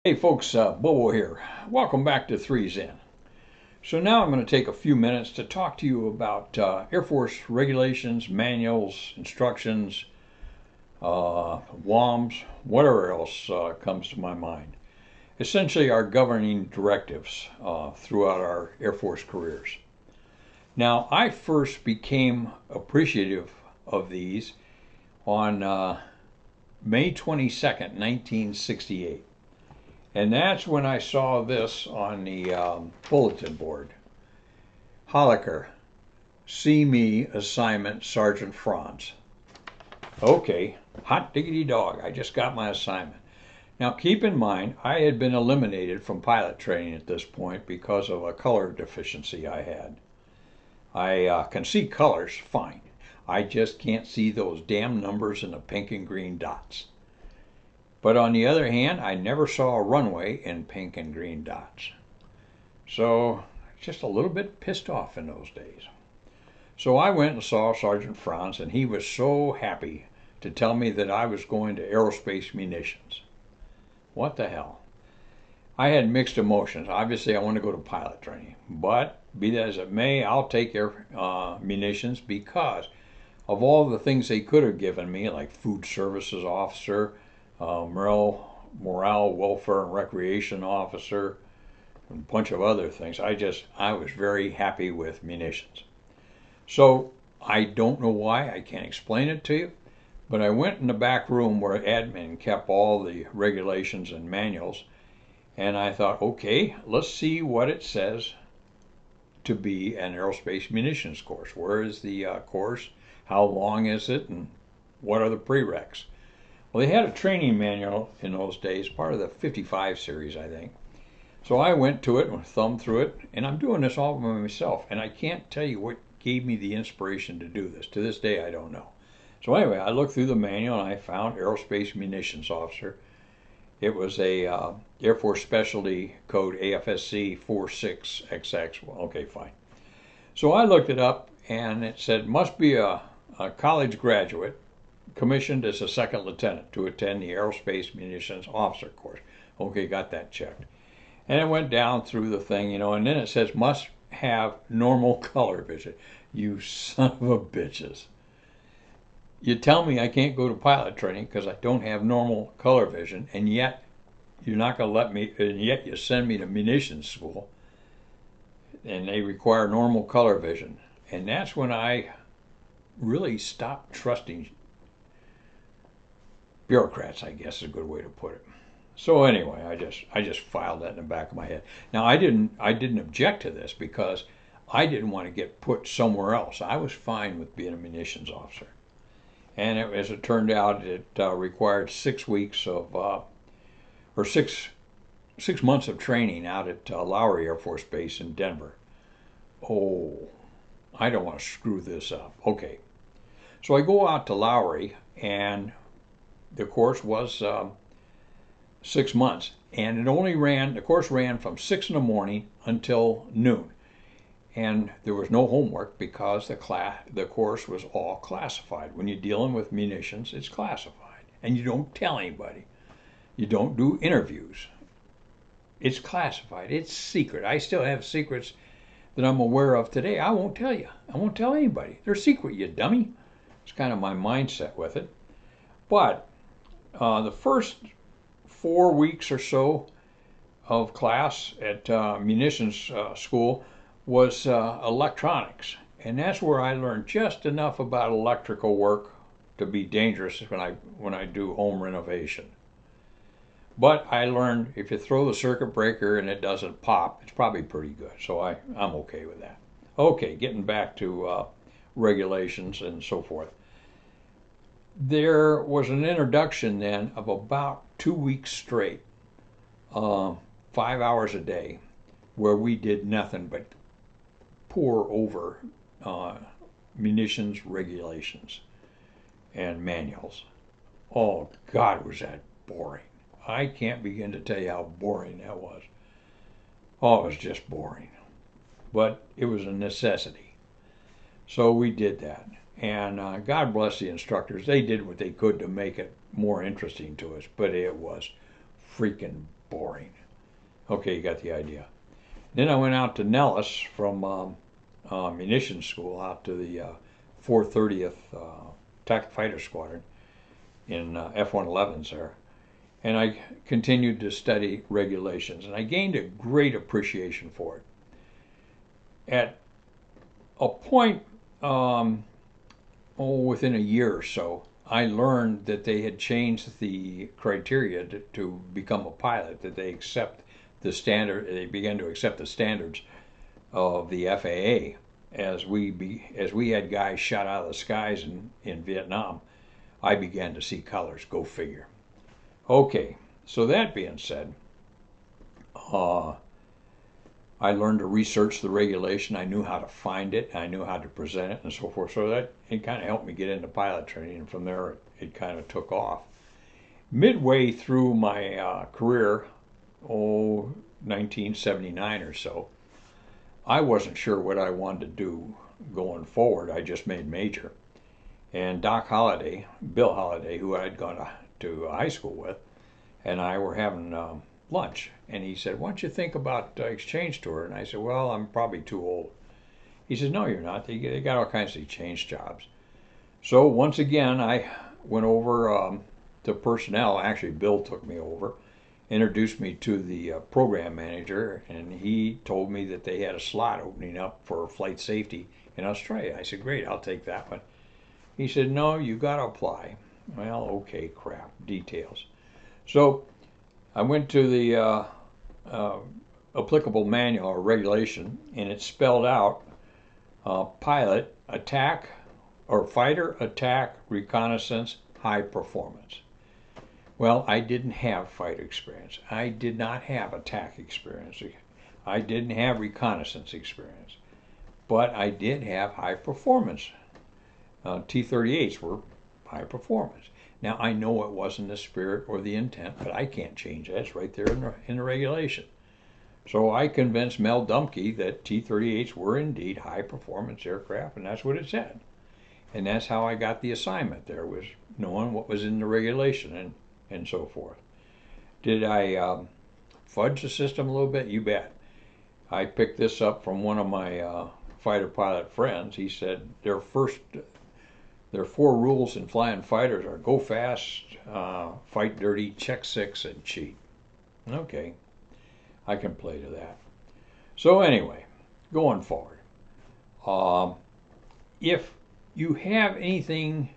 Hey folks, Bobo here. Welcome back to 3's In. So now I'm going to take a few minutes to talk to you about Air Force regulations, manuals, instructions, WOMs, whatever else comes to my mind. Essentially our governing directives throughout our Air Force careers. Now I first became appreciative of these on May 22nd, 1968. And that's when I saw this on the bulletin board. Holliker, see me assignment Sergeant Franz. Okay, hot diggity dog, I just got my assignment. Now keep in mind, I had been eliminated from pilot training at this point because of a color deficiency I had. I can see colors fine. I just can't see those damn numbers in the pink and green dots. But on the other hand, I never saw a runway in pink and green dots. So, just a little bit pissed off in those days. So I went and saw Sergeant Franz, and he was so happy to tell me that I was going to aerospace munitions. What the hell? I had mixed emotions. Obviously, I want to go to pilot training. But, be that as it may, I'll take munitions because of all the things they could have given me, like food services officer, morale, welfare, and recreation officer, and a bunch of other things. I was very happy with munitions. So I don't know why, I can't explain it to you, but I went in the back room where admin kept all the regulations and manuals, and I thought, okay, let's see what it says to be an aerospace munitions course. Where is the course? How long is it? And what are the prereqs? Well, they had a training manual in those days, part of the 55 series, I think. So I went to it and thumbed through it, and I'm doing this all by myself, and I can't tell you what gave me the inspiration to do this. To this day, I don't know. So anyway, I looked through the manual, and I found Aerospace Munitions Officer. It was a Air Force Specialty Code AFSC 46XX. Well, okay, fine. So I looked it up, and it said must be a college graduate commissioned as a second lieutenant to attend the Aerospace Munitions Officer course. Okay, got that checked. And it went down through the thing, and then it says must have normal color vision. You son of a bitches. You tell me I can't go to pilot training because I don't have normal color vision, and yet you're not going to let me, and yet you send me to munitions school, and they require normal color vision. And that's when I really stopped trusting bureaucrats, I guess is a good way to put it. So anyway, I just filed that in the back of my head. Now I didn't object to this because I didn't want to get put somewhere else. I was fine with being a munitions officer, and as it turned out, it required 6 weeks of or 6 months of training out at Lowry Air Force Base in Denver. Oh, I don't want to screw this up. Okay, so I go out to Lowry, and the course was 6 months, and the course ran from 6 in the morning until noon, and there was no homework because the course was all classified. When you're dealing with munitions, it's classified, and you don't tell anybody. You don't do interviews. It's classified. It's secret. I still have secrets that I'm aware of today. I won't tell you. I won't tell anybody. They're secret, you dummy. It's kind of my mindset with it. But the first 4 weeks or so of class at munitions school was electronics, and that's where I learned just enough about electrical work to be dangerous when I do home renovation. But I learned if you throw the circuit breaker and it doesn't pop, it's probably pretty good. So I'm okay with that. Okay, getting back to regulations and so forth. There was an introduction then of about 2 weeks straight, 5 hours a day, where we did nothing but pore over munitions regulations and manuals. Oh God, was that boring. I can't begin to tell you how boring that was. Oh, it was just boring. But it was a necessity. So we did that. And God bless the instructors. They did what they could to make it more interesting to us, but it was freaking boring. Okay, you got the idea. Then I went out to Nellis from munitions school out to the 430th Attack Fighter Squadron in F-111s there. And I continued to study regulations, and I gained a great appreciation for it. At a point, within a year or so, I learned that they had changed the criteria to become a pilot, that they began to accept the standards of the FAA as we had guys shot out of the skies in Vietnam. I began to see colors. Go figure. Okay, so that being said, I learned to research the regulation. I knew how to find it. I knew how to present it and so forth. So that it kind of helped me get into pilot training, and from there it kind of took off. Midway through my career, 1979 or so, I wasn't sure what I wanted to do going forward. I just made major. And Bill Holliday, who I'd gone to high school with, and I were having lunch. And he said, "Why don't you think about exchange tour?" And I said, "Well, I'm probably too old." He said, "No, you're not. They got all kinds of exchange jobs." So once again, I went over to personnel. Actually, Bill took me over, introduced me to the program manager, and he told me that they had a slot opening up for flight safety in Australia. I said, "Great, I'll take that one." He said, "No, you got to apply." Well, okay, crap, details. So I went to the applicable manual or regulation, and it spelled out pilot attack or fighter attack reconnaissance high performance. Well, I didn't have fighter experience. I did not have attack experience. I didn't have reconnaissance experience, but I did have high performance. T-38s were high performance. Now, I know it wasn't the spirit or the intent, but I can't change that. It's right there in the regulation. So I convinced Mel Dumke that T-38s were indeed high-performance aircraft, and that's what it said. And that's how I got the assignment there, was knowing what was in the regulation and so forth. Did I fudge the system a little bit? You bet. I picked this up from one of my fighter pilot friends. He said their 4 rules in flying fighters are go fast, fight dirty, check 6, and cheat. Okay, I can play to that. So anyway, going forward, if you have anything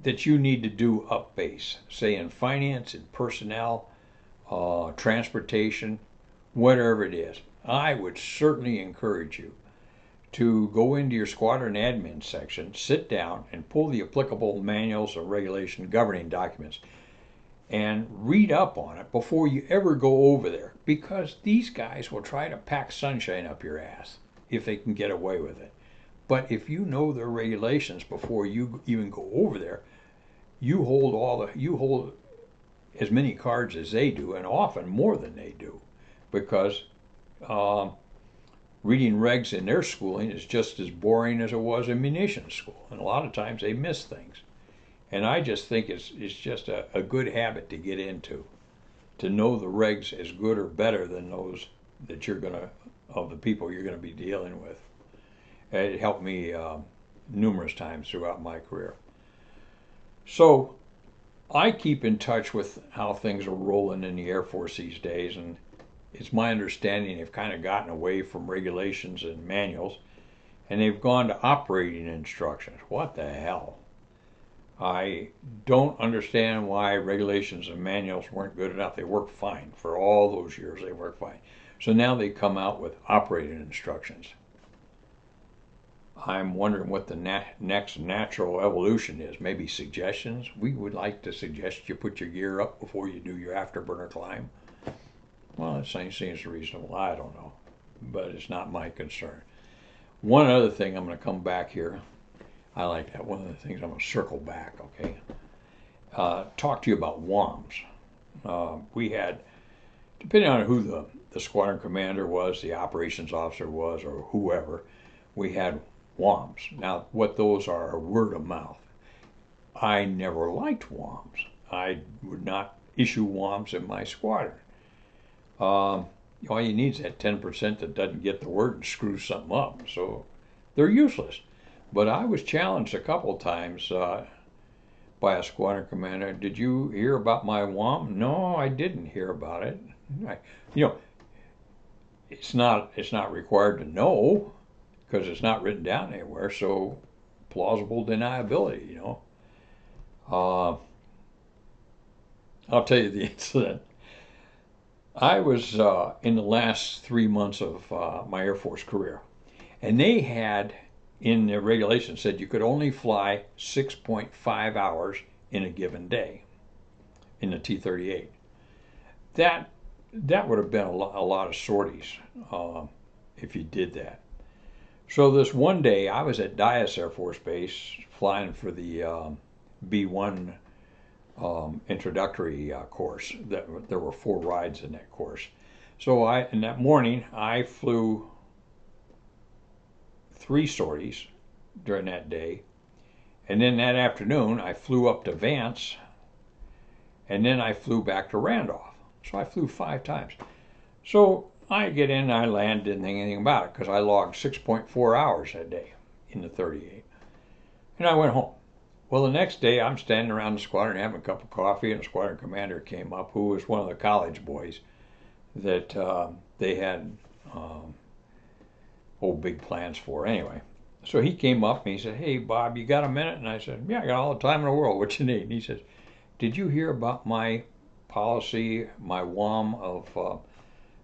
that you need to do up base, say in finance, in personnel, transportation, whatever it is, I would certainly encourage you to go into your squadron admin section, sit down, and pull the applicable manuals or regulation governing documents and read up on it before you ever go over there, because these guys will try to pack sunshine up your ass if they can get away with it. But if you know their regulations before you even go over there, you hold as many cards as they do, and often more than they do, because reading regs in their schooling is just as boring as it was in munitions school, and a lot of times they miss things. And I just think it's just a good habit to get into, to know the regs as good or better than those that of the people you're gonna be dealing with. It helped me numerous times throughout my career. So I keep in touch with how things are rolling in the Air Force these days, and it's my understanding they've kind of gotten away from regulations and manuals, and they've gone to operating instructions. What the hell? I don't understand why regulations and manuals weren't good enough. They worked fine. For all those years, they worked fine. So now they come out with operating instructions. I'm wondering what the next natural evolution is. Maybe suggestions. We would like to suggest you put your gear up before you do your afterburner climb. Well, that seems reasonable. I don't know, but it's not my concern. One other thing, I'm going to come back here. I like that. One of the things I'm going to circle back, okay? Talk to you about WOMs. We had, depending on who the squadron commander was, the operations officer was, or whoever, we had WOMs. Now, what those are word of mouth. I never liked WOMs. I would not issue WOMs in my squadron. All you need is that 10% that doesn't get the word and screws something up. So they're useless. But I was challenged a couple times by a squadron commander. Did you hear about my WOM? No, I didn't hear about it. I, you know, it's not required to know because it's not written down anywhere. So plausible deniability, I'll tell you the incident. I was in the last 3 months of my Air Force career, and they had in their regulations said you could only fly 6.5 hours in a given day in the T-38. That would have been a lot of sorties if you did that. So this one day, I was at Dyess Air Force Base flying for the B-1 introductory course. There were 4 rides in that course. So in that morning, I flew 3 sorties during that day. And then that afternoon, I flew up to Vance. And then I flew back to Randolph. So I flew 5 times. So I get in, I land, didn't think anything about it because I logged 6.4 hours that day in the 38. And I went home. Well, the next day I'm standing around the squadron having a cup of coffee, and a squadron commander came up who was one of the college boys that they had big plans for anyway. So he came up and he said, "Hey, Bob, you got a minute?" And I said, "Yeah, I got all the time in the world. What you need?" And he says, "Did you hear about my policy, my WOM of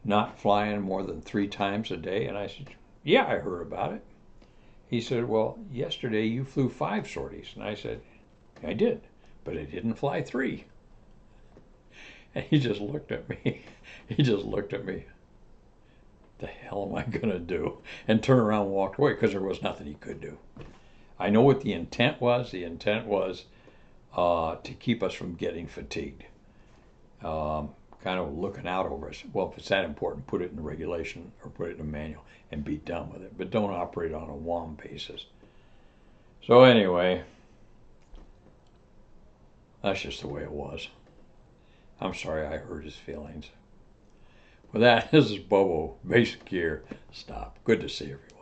not flying more than 3 times a day?" And I said, "Yeah, I heard about it." He said, "Well, yesterday you flew 5 sorties." And I said, "I did, but I didn't fly 3. And he just looked at me. He just looked at me. The hell am I going to do? And turned around and walked away because there was nothing he could do. I know what the intent was. The intent was to keep us from getting fatigued. Kind of looking out over us. Well, if it's that important, put it in the regulation or put it in a manual and be done with it. But don't operate on a WOM basis. So anyway, that's just the way it was. I'm sorry I hurt his feelings. With that, this is Bobo, Basic Gear. Stop. Good to see everyone.